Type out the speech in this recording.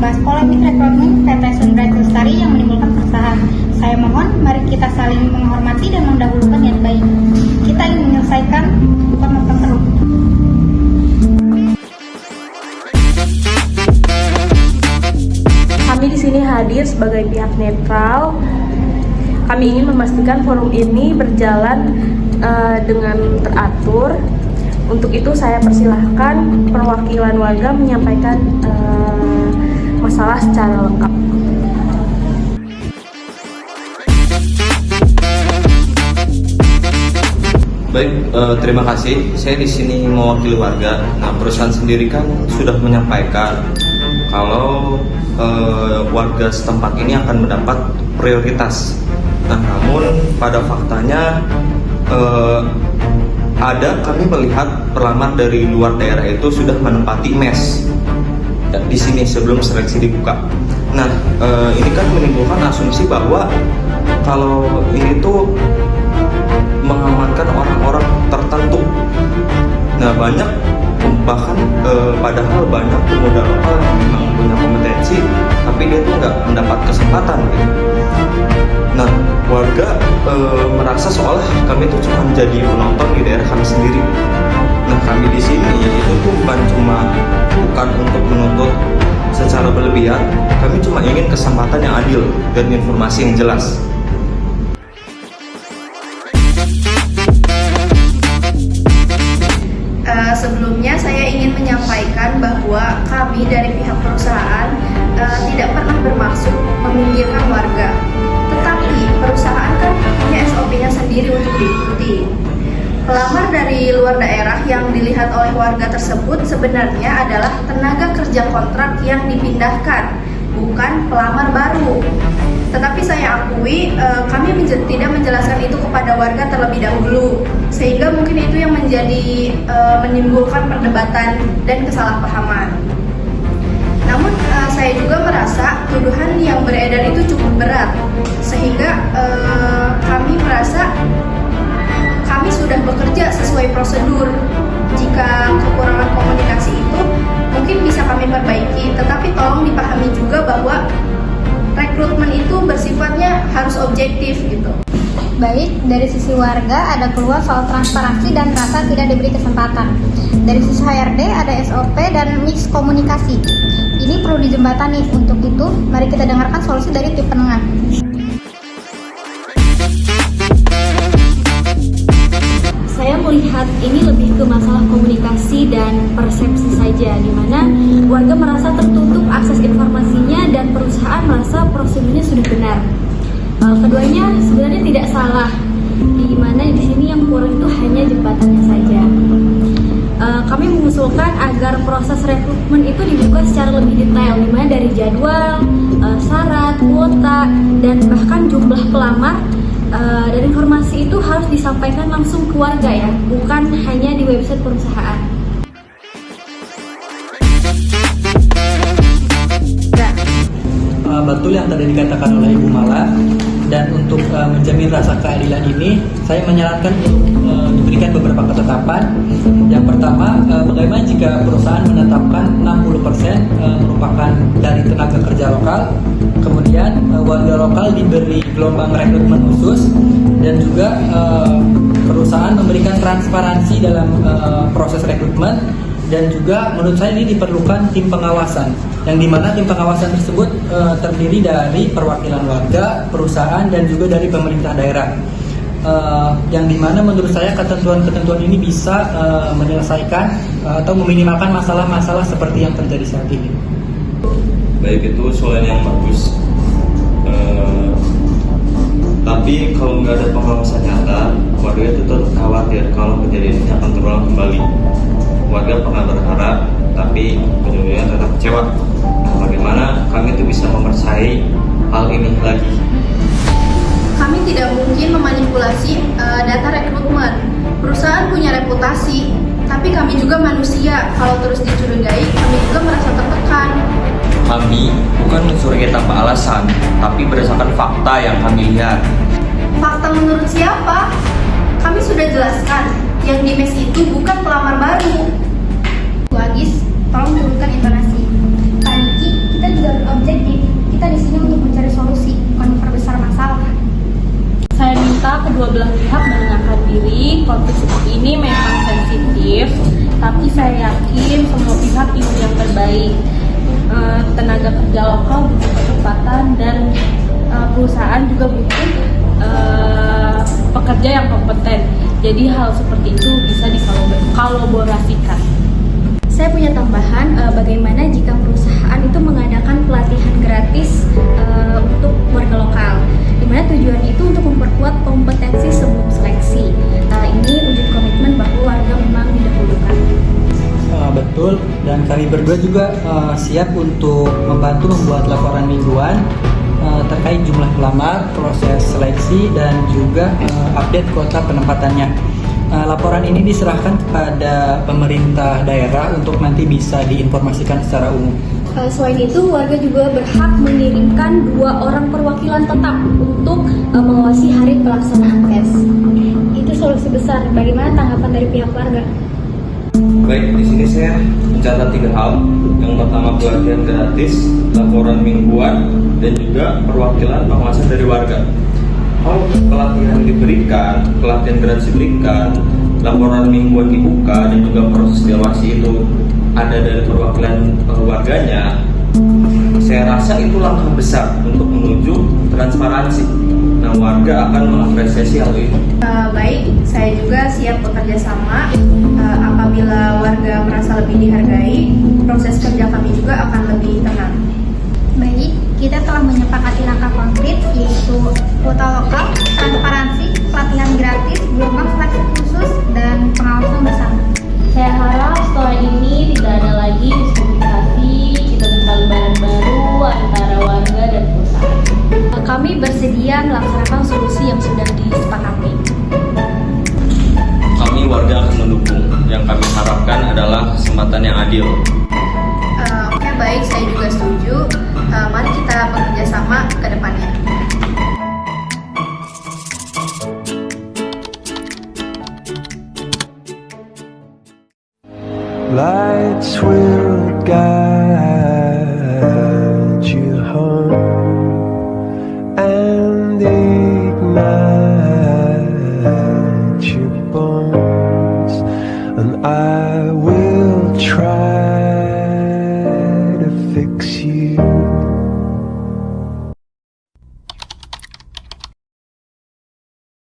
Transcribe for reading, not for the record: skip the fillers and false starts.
membahas polemik rekrutmen PT Sunrise Lestari yang menimbulkan keresahan. Saya mohon, mari kita saling menghormati dan mendahulukan niat baik. Kita ingin menyelesaikan, bukan memperkeruh. Kami di sini hadir sebagai pihak netral. Kami ingin memastikan forum ini berjalan dengan teratur. Untuk itu saya persilahkan perwakilan warga menyampaikan masalah secara lengkap. Baik, terima kasih. Saya di sini mewakili warga. Nah, perusahaan sendiri kan sudah menyampaikan kalau warga setempat ini akan mendapat prioritas. Nah, namun pada faktanya kami melihat pelamar dari luar daerah itu sudah menempati mes di sini sebelum seleksi dibuka. Nah, ini kan menimbulkan asumsi bahwa kalau ini tuh mengamankan orang-orang tertentu. Nah, bahkan padahal banyak pemuda lokal yang memang punya kompetensi, tapi dia tuh nggak mendapat kesempatan gitu. Nah, warga merasa seolah kami itu cuma jadi penonton di daerah kami sendiri. Nah, kami di sini itu tuh bukan untuk menuntut secara berlebihan. Kami cuma ingin kesempatan yang adil dan informasi yang jelas. Sebelumnya saya ingin menyampaikan bahwa kami dari pihak perusahaan tidak pernah bermaksud meminggirkan warga. Tetapi perusahaan kan punya SOP-nya sendiri untuk diikuti. Pelamar dari luar daerah yang dilihat oleh warga tersebut sebenarnya adalah tenaga kerja kontrak yang dipindahkan, bukan pelamar baru. Tetapi saya akui kami tidak menjelaskan itu kepada warga terlebih dahulu, sehingga mungkin itu yang menimbulkan perdebatan dan kesalahpahaman. Namun saya juga merasa tuduhan yang beredar itu cukup berat, sehingga kami merasa kami sudah bekerja sesuai prosedur. Jika kekurangan komunikasi itu mungkin bisa kami perbaiki, tetapi tolong dipahami juga bahwa rekrutmen itu bersifatnya harus objektif gitu. Baik, dari sisi warga ada keluar soal transparansi dan rasa tidak diberi kesempatan. Dari sisi HRD ada SOP dan mix komunikasi. Ini perlu dijembatani. Untuk itu, mari kita dengarkan solusi dari tim penengah. Saya melihat ini lebih ke masalah komunikasi dan persepsi saja, di mana warga merasa tertutup akses informasinya dan perusahaan merasa prosedurnya sudah benar. Keduanya sebenarnya tidak salah, di mana di sini yang kurang itu hanya jembatannya saja. Kami mengusulkan agar proses rekrutmen itu dibuka secara lebih detail, di mana dari jadwal, syarat, kuota, dan bahkan jumlah pelamar. Dan informasi itu harus disampaikan langsung ke warga ya, bukan hanya di website perusahaan. Betul yang tadi dikatakan oleh Ibu Mala, dan untuk menjamin rasa keadilan ini, saya menyarankan diberikan beberapa ketetapan. Yang pertama, bagaimana jika perusahaan menetapkan 60% merupakan dari tenaga kerja lokal, kemudian warga lokal diberi gelombang rekrutmen khusus, dan juga perusahaan memberikan transparansi dalam proses rekrutmen. Dan juga menurut saya ini diperlukan tim pengawasan, yang dimana tim pengawasan tersebut terdiri dari perwakilan warga, perusahaan, dan juga dari pemerintah daerah. Yang dimana menurut saya ketentuan-ketentuan ini bisa menyelesaikan atau meminimalkan masalah-masalah seperti yang terjadi saat ini. Baik, itu usulan yang bagus. Tapi kalau nggak ada pengawasan nyata, warga itu tetap khawatir kalau kejadian ini akan terulang kembali. Warga pernah berharap, tapi ujung-ujungnya tetap kecewa. Nah, bagaimana kami itu bisa mempercayai hal ini lagi? Kami tidak mungkin memanipulasi data rekrutmen. Perusahaan punya reputasi, tapi kami juga manusia. Kalau terus dicurigai, kami juga merasa tertekan. Kami bukan mencurigai tanpa alasan, tapi berdasarkan fakta yang kami lihat. Fakta menurut siapa? Kami sudah jelaskan, yang di mes itu bukan pelamar baru. Bu Agis, tolong turunkan intonasi. Pak Niki, kita juga kerja lokal butuh kecepatan dan perusahaan juga butuh pekerja yang kompeten. Jadi hal seperti itu bisa dikolaborasikan. Saya punya tambahan, bagaimana jika perusahaan itu mengadakan pelatihan gratis untuk warga lokal, di mana tujuannya itu untuk memperkuat kompetensi sebelum seleksi. Ini wujud komitmen bahwa warga memang didahulukan. Betul, dan kami berdua juga siap untuk membantu membuat laporan mingguan terkait jumlah pelamar, proses seleksi, dan juga update kuota penempatannya. Laporan ini diserahkan kepada pemerintah daerah untuk nanti bisa diinformasikan secara umum. Selain itu, warga juga berhak mengirimkan 2 orang perwakilan tetap untuk mengawasi hari pelaksanaan tes. Itu solusi besar. Bagaimana tanggapan dari pihak warga? Baik, di sini saya mencatat 3 hal. Yang pertama pelatihan gratis, laporan mingguan, dan juga perwakilan pengawasan dari warga. Kalau pelatihan diberikan, pelatihan gratis diberikan, laporan mingguan dibuka, dan juga proses evaluasi itu ada dari perwakilan warganya, saya rasa itu langkah besar untuk menuju transparansi. Nah, warga akan mengapresiasi hal itu. Baik, saya juga siap bekerja sama. Apabila warga merasa lebih dihargai, proses kerja kami juga akan lebih tenang. Baik, kita telah menyepakati langkah konkret yaitu kuota lokal, transparansi, pelatihan gratis, gelombang seleksi khusus, dan pengawasan bersama. Saya harap setelah ini tidak ada lagi miskomunikasi, kita bisa lembaran baru antara warga dan perusahaan. Kami bersedia melaksanakan solusi yang sudah disepakati. Kami warga akan mendukung. Yang kami harapkan adalah kesempatan yang adil. Oke, baik, saya juga setuju. Mari kita bekerja sama ke depannya. Lights will guide you home and ignite your bones, and I